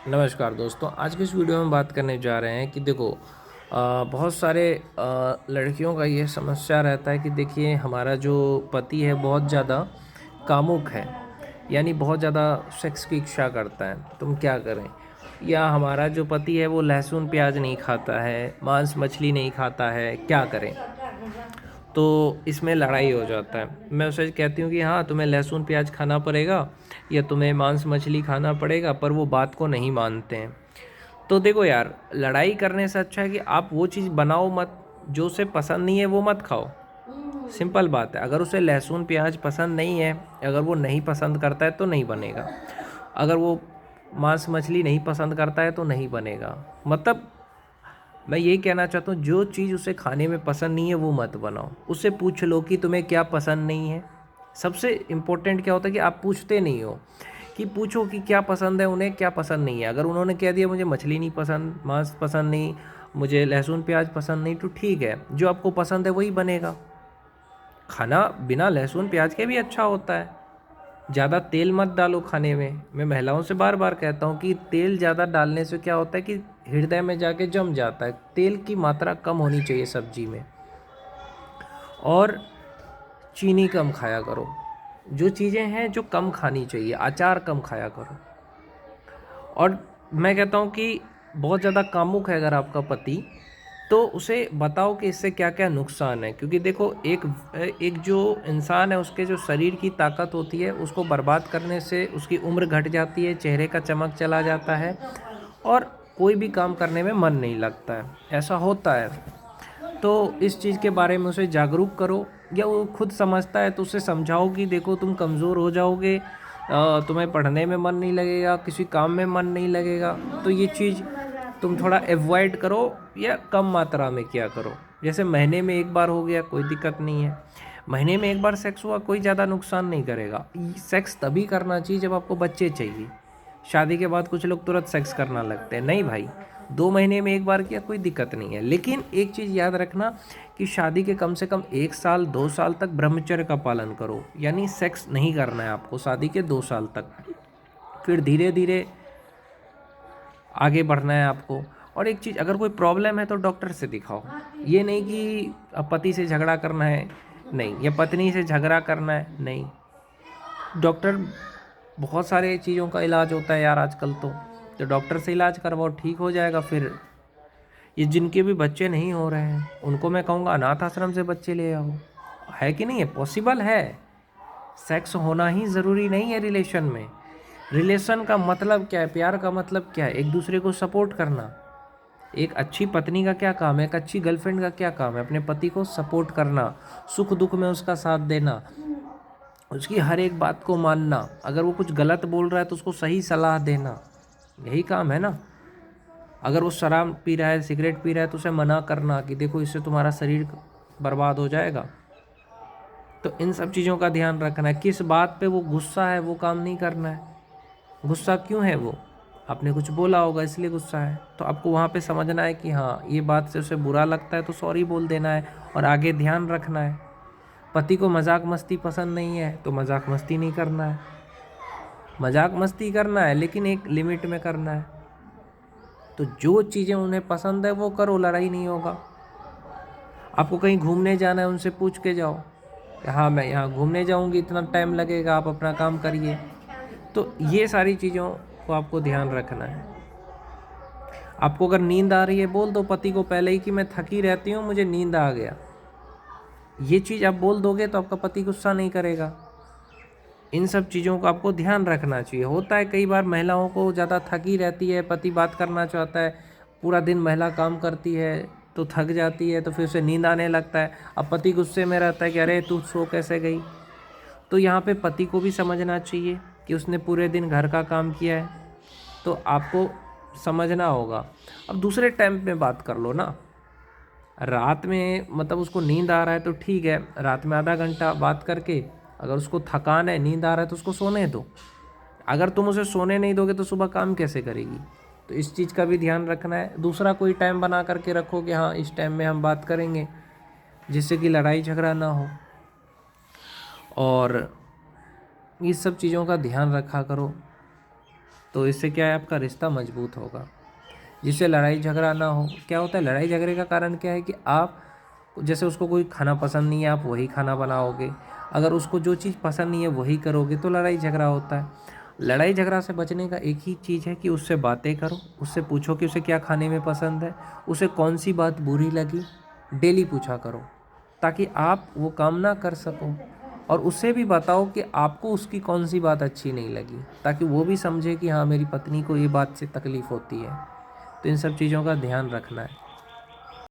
नमस्कार दोस्तों, आज की इस वीडियो में बात करने जा रहे हैं कि देखो बहुत सारे लड़कियों का ये समस्या रहता है कि देखिए हमारा जो पति है बहुत ज़्यादा कामुक है, यानी बहुत ज़्यादा सेक्स की इच्छा करता है। तुम क्या करें? या हमारा जो पति है वो लहसुन प्याज नहीं खाता है, मांस मछली नहीं खाता है, क्या करें? तो इसमें लड़ाई हो जाता है। मैं उसे कहती हूँ कि हाँ, तुम्हें लहसुन प्याज खाना पड़ेगा या तुम्हें मांस मछली खाना पड़ेगा, पर वो बात को नहीं मानते हैं। तो देखो यार, लड़ाई करने से अच्छा है कि आप वो चीज़ बनाओ मत, जो उसे पसंद नहीं है वो मत खाओ। सिंपल बात है। अगर उसे लहसुन प्याज पसंद नहीं है, अगर वो नहीं पसंद करता है तो नहीं बनेगा। अगर वो मांस मछली नहीं पसंद करता है तो नहीं बनेगा। मतलब मैं यही कहना चाहता हूँ, जो चीज़ उसे खाने में पसंद नहीं है वो मत बनाओ। उससे पूछ लो कि तुम्हें क्या पसंद नहीं है। सबसे इम्पोर्टेंट क्या होता है कि आप पूछते नहीं हो, कि पूछो कि क्या पसंद है उन्हें, क्या पसंद नहीं है। अगर उन्होंने कह दिया मुझे मछली नहीं पसंद, मांस पसंद नहीं, मुझे लहसुन प्याज पसंद नहीं, तो ठीक है, जो आपको पसंद है वही बनेगा। खाना बिना लहसुन प्याज के भी अच्छा होता है। ज़्यादा तेल मत डालो खाने में। मैं महिलाओं से बार बार कहता हूँ कि तेल ज़्यादा डालने से क्या होता है कि हृदय में जाके जम जाता है। तेल की मात्रा कम होनी चाहिए सब्जी में। और चीनी कम खाया करो। जो चीज़ें हैं जो कम खानी चाहिए, अचार कम खाया करो। और मैं कहता हूँ कि बहुत ज़्यादा कामुक है अगर आपका पति, तो उसे बताओ कि इससे क्या क्या नुकसान है। क्योंकि देखो, एक एक जो इंसान है उसके जो शरीर की ताकत होती है उसको बर्बाद करने से उसकी उम्र घट जाती है, चेहरे का चमक चला जाता है और कोई भी काम करने में मन नहीं लगता है। ऐसा होता है। तो इस चीज़ के बारे में उसे जागरूक करो, या वो खुद समझता है तो उसे समझाओ कि देखो तुम कमज़ोर हो जाओगे, तुम्हें पढ़ने में मन नहीं लगेगा, किसी काम में मन नहीं लगेगा। तो ये चीज़ तुम थोड़ा अवॉइड करो या कम मात्रा में किया करो। जैसे महीने में एक बार हो गया, कोई दिक्कत नहीं है। महीने में एक बार सेक्स हुआ, कोई ज़्यादा नुकसान नहीं करेगा। सेक्स तभी करना चाहिए जब आपको बच्चे चाहिए। शादी के बाद कुछ लोग तुरंत सेक्स करना लगते हैं। नहीं भाई, 2 महीने में एक बार किया कोई दिक्कत नहीं है। लेकिन एक चीज़ याद रखना कि शादी के कम से कम 1 साल 2 साल तक ब्रह्मचर्य का पालन करो, यानी सेक्स नहीं करना है आपको शादी के 2 साल तक। फिर धीरे धीरे आगे बढ़ना है आपको। और एक चीज़, अगर कोई प्रॉब्लम है तो डॉक्टर से दिखाओ। ये नहीं कि अब पति से झगड़ा करना है, नहीं, या पत्नी से झगड़ा करना है, नहीं। डॉक्टर, बहुत सारे चीज़ों का इलाज होता है यार आजकल। तो डॉक्टर से इलाज करवाओ, ठीक हो जाएगा। फिर ये जिनके भी बच्चे नहीं हो रहे हैं उनको मैं कहूँगा अनाथ आश्रम से बच्चे ले आओ। है कि नहीं है? पॉसिबल है। सेक्स होना ही ज़रूरी नहीं है रिलेशन में। रिलेशन का मतलब क्या है? प्यार का मतलब क्या है? एक दूसरे को सपोर्ट करना। एक अच्छी पत्नी का क्या काम है? एक अच्छी गर्लफ्रेंड का क्या काम है? अपने पति को सपोर्ट करना, सुख दुख में उसका साथ देना, उसकी हर एक बात को मानना। अगर वो कुछ गलत बोल रहा है तो उसको सही सलाह देना। यही काम है ना। अगर वो शराब पी रहा है, सिगरेट पी रहा है, तो उसे मना करना कि देखो इससे तुम्हारा शरीर बर्बाद हो जाएगा। तो इन सब चीज़ों का ध्यान रखना है। किस बात पे वो गुस्सा है वो काम नहीं करना है। गुस्सा क्यों है वो? आपने कुछ बोला होगा इसलिए गुस्सा है। तो आपको वहाँ पे समझना है कि हाँ, ये बात से उसे बुरा लगता है तो सॉरी बोल देना है और आगे ध्यान रखना है। पति को मजाक मस्ती पसंद नहीं है तो मजाक मस्ती नहीं करना है। मजाक मस्ती करना है लेकिन एक लिमिट में करना है। तो जो चीज़ें उन्हें पसंद है वो करो, लड़ाई नहीं होगा। आपको कहीं घूमने जाना है, उनसे पूछ के जाओ कि हाँ मैं यहाँ घूमने जाऊँगी, इतना टाइम लगेगा, आप अपना काम करिए। तो ये सारी चीज़ों को आपको ध्यान रखना है। आपको अगर नींद आ रही है, बोल दो पति को पहले ही कि मैं थकी रहती हूँ, मुझे नींद आ गया। ये चीज़ आप बोल दोगे तो आपका पति गुस्सा नहीं करेगा। इन सब चीज़ों का आपको ध्यान रखना चाहिए। होता है कई बार महिलाओं को ज़्यादा थकी रहती है, पति बात करना चाहता है, पूरा दिन महिला काम करती है तो थक जाती है, तो फिर उसे नींद आने लगता है। अब पति गुस्से में रहता है कि अरे तू सो कैसे गई। तो यहाँ पे पति को भी समझना चाहिए कि उसने पूरे दिन घर का काम किया है, तो आपको समझना होगा। अब दूसरे टाइम पे बात कर लो ना। रात में मतलब उसको नींद आ रहा है तो ठीक है, रात में आधा घंटा बात करके, अगर उसको थकान है, नींद आ रहा है तो उसको सोने दो। अगर तुम उसे सोने नहीं दोगे तो सुबह काम कैसे करेगी? तो इस चीज़ का भी ध्यान रखना है। दूसरा कोई टाइम बना करके रखो कि हाँ इस टाइम में हम बात करेंगे, जिससे कि लड़ाई झगड़ा ना हो। और इस सब चीज़ों का ध्यान रखा करो। तो इससे क्या है, आपका रिश्ता मजबूत होगा, जिससे लड़ाई झगड़ा ना हो। क्या होता है लड़ाई झगड़े का कारण, क्या है कि आप जैसे उसको कोई खाना पसंद नहीं है, आप वही खाना बनाओगे, अगर उसको जो चीज़ पसंद नहीं है वही करोगे, तो लड़ाई झगड़ा होता है। लड़ाई झगड़ा से बचने का एक ही चीज़ है कि उससे बातें करो, उससे पूछो कि उसे क्या खाने में पसंद है, उसे कौन सी बात बुरी लगी, डेली पूछा करो, ताकि आप वो काम ना कर सको। और उससे भी बताओ कि आपको उसकी कौन सी बात अच्छी नहीं लगी, ताकि वो भी समझे कि हाँ, मेरी पत्नी को ये बात से तकलीफ़ होती है। तो इन सब चीज़ों का ध्यान रखना है।